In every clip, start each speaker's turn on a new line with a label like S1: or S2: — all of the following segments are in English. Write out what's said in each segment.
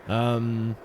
S1: Clem?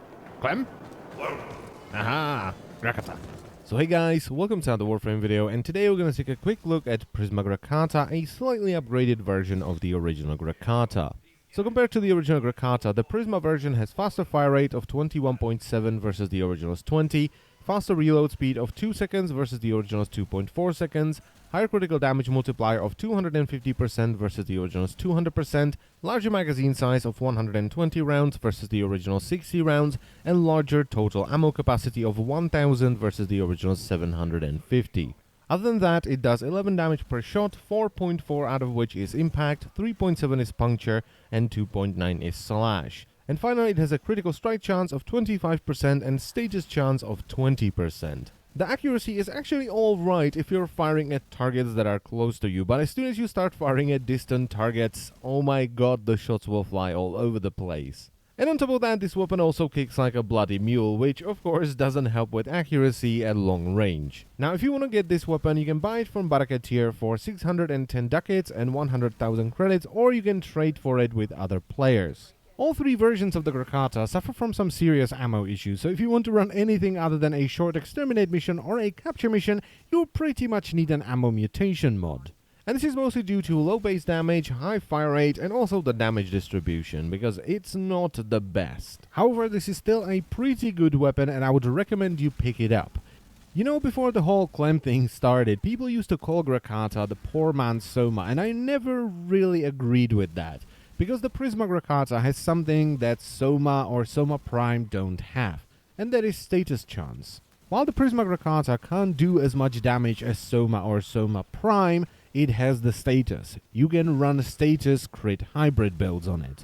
S1: Aha! Grakata. So hey guys, welcome to another Warframe video, and today we're going to take a quick look at Prisma Grakata, a slightly upgraded version of the original Grakata. So compared to the original Grakata, the Prisma version has faster fire rate of 21.7 versus the original's 20, faster reload speed of 2 seconds versus the original's 2.4 seconds, higher critical damage multiplier of 250% versus the original's 200%, larger magazine size of 120 rounds versus the original 60 rounds, and larger total ammo capacity of 1000 versus the original 750. Other than that, it does 11 damage per shot, 4.4 out of which is impact, 3.7 is puncture, and 2.9 is slash. And finally, it has a critical strike chance of 25% and status chance of 20%. The accuracy is actually alright if you're firing at targets that are close to you, but as soon as you start firing at distant targets, oh my god, the shots will fly all over the place. And on top of that, this weapon also kicks like a bloody mule, which of course doesn't help with accuracy at long range. Now if you want to get this weapon, you can buy it from Barakatir for 610 ducats and 100,000 credits, or you can trade for it with other players. All three versions of the Grakata suffer from some serious ammo issues, so if you want to run anything other than a short exterminate mission or a capture mission, you'll pretty much need an ammo mutation mod. And this is mostly due to low base damage, high fire rate, and also the damage distribution, because it's not the best. However, this is still a pretty good weapon and I would recommend you pick it up. You know, before the whole Clem thing started, people used to call Grakata the poor man's Soma, and I never really agreed with that. Because the Prisma Grakata has something that Soma or Soma Prime don't have, and that is status chance. While the Prisma Grakata can't do as much damage as Soma or Soma Prime, it has the status. You can run status crit hybrid builds on it.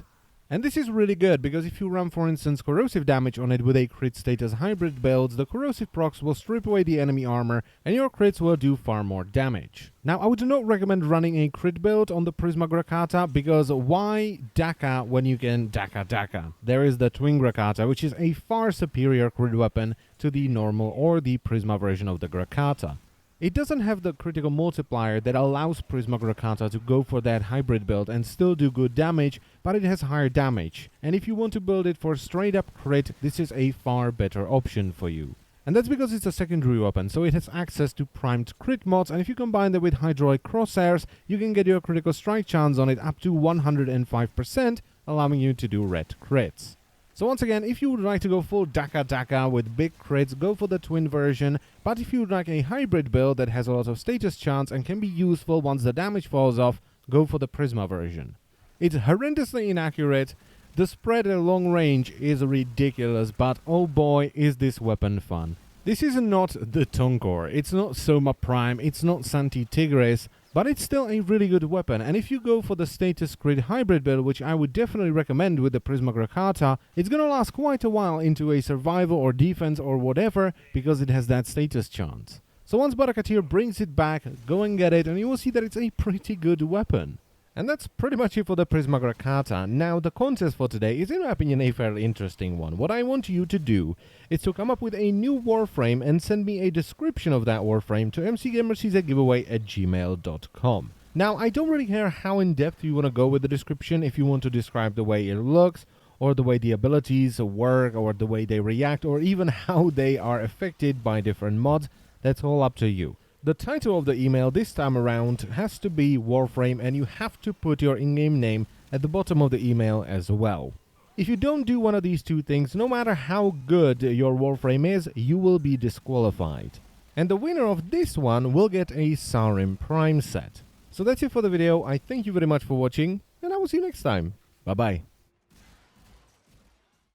S1: And this is really good, because if you run, for instance, corrosive damage on it with a crit status hybrid builds, the corrosive procs will strip away the enemy armor and your crits will do far more damage. Now, I would not recommend running a crit build on the Prisma Grakata, because why Daka when you can Daka? There is the Twin Grakata, which is a far superior crit weapon to the normal or the Prisma version of the Grakata. It doesn't have the critical multiplier that allows Prisma Grakata to go for that hybrid build and still do good damage, but it has higher damage. And if you want to build it for straight up crit, this is a far better option for you. And that's because it's a secondary weapon, so it has access to primed crit mods, and if you combine that with hydraulic crosshairs, you can get your critical strike chance on it up to 105%, allowing you to do red crits. So once again, if you would like to go full Daka with big crits, go for the twin version, but if you would like a hybrid build that has a lot of status chance and can be useful once the damage falls off, go for the Prisma version. It's horrendously inaccurate, the spread at long range is ridiculous, but oh boy is this weapon fun. This is not the Tonkor, it's not Soma Prime, it's not Santi Tigris, but it's still a really good weapon, and if you go for the status crit hybrid build, which I would definitely recommend with the Prisma Grakata, it's gonna last quite a while into a survival or defense or whatever, because it has that status chance. So once Barakatir brings it back, go and get it, and you will see that it's a pretty good weapon. And that's pretty much it for the Prisma Grakata. Now, the contest for today is, in my opinion, a fairly interesting one. What I want you to do is to come up with a new Warframe and send me a description of that Warframe to mcgamercz@gmail.com. Now, I don't really care how in-depth you want to go with the description, if you want to describe the way it looks, or the way the abilities work, or the way they react, or even how they are affected by different mods. That's all up to you. The title of the email this time around has to be Warframe, and you have to put your in-game name at the bottom of the email as well. If you don't do one of these two things, no matter how good your Warframe is, you will be disqualified. And the winner of this one will get a Sarim Prime set. So that's it for the video. I thank you very much for watching, and I will see you next time. Bye bye.